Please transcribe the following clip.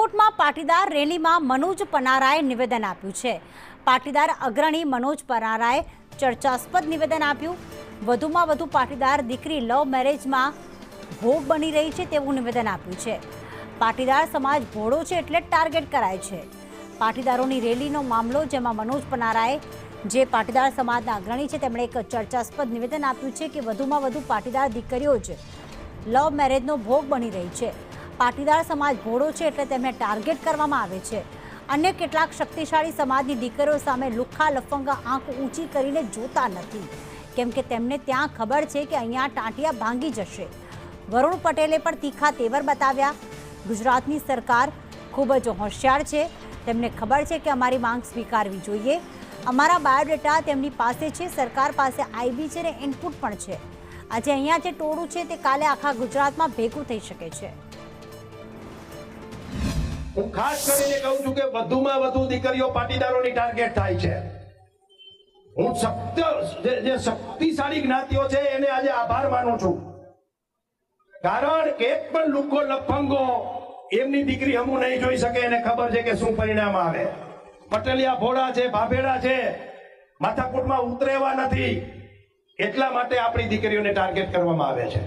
રાજકોટમાં પાટીદાર રેલીમાં મનોજ પનારાએ નિવેદન આપ્યું છે। પાટીદાર અગ્રણી મનોજ પનારાએ ચર્ચાસ્પદ નિવેદન આપ્યું। વધુમાં વધુ પાટીદાર દીકરી લવ મેરેજમાં ભોગ બની રહી છે તેવું નિવેદન આપ્યું છે। પાટીદાર સમાજ ભોળો છે એટલે ટાર્ગેટ કરાય છે। પાટીદારોની રેલીનો મામલો જેમાં મનોજ પનારાએ જે પાટીદાર સમાજના અગ્રણી છે તેમણે એક ચર્ચાસ્પદ નિવેદન આપ્યું છે કે વધુમાં વધુ પાટીદાર દીકરીઓ જ લવ મેરેજનો ભોગ બની રહી છે। પાટીદાર સમાજ ભોળો છે એટલે તેમને ટાર્ગેટ કરવામાં આવે છે। અન્ય કેટલાક શક્તિશાળી સમાજની દીકરીઓ સામે લુખ્ખા લફંગા આંખ ઊંચી કરીને જોતા નથી, કેમ કે તેમને ત્યાં ખબર છે કે અહીંયા ટાંટિયા ભાંગી જશે। વરુણ પટેલે પણ તીખા તેવર બતાવ્યા। ગુજરાતની સરકાર ખૂબ જ હોશિયાર છે। તેમને ખબર છે કે અમારી માંગ સ્વીકારવી જોઈએ। અમારા બાયોડેટા તેમની પાસે છે, સરકાર પાસે આઈબી છે અને ઇનપુટ પણ છે। આજે અહીંયા જે ટોળું છે તે કાલે આખા ગુજરાતમાં ભેગું થઈ શકે છે। હું ખાસ કરીને કહું છું કે વધુમાં વધુ દીકરીઓ પાટીદારોની ટાર્ગેટ થાય છે। હું જે શક્તિશાળી જ્ઞાતિઓ છે એને આજે આભાર માનું છું, કારણ કે એક પણ લુખ્ખો લફંગો એમની દીકરી હમું નહીં જોઈ શકે। એને ખબર છે કે શું પરિણામ આવે। પટેલિયા ભોળા છે, ભાભેડા છે, માથાકૂટમાં ઉતરેવા નથી, એટલા માટે આપણી દીકરીઓને ટાર્ગેટ કરવામાં આવે છે।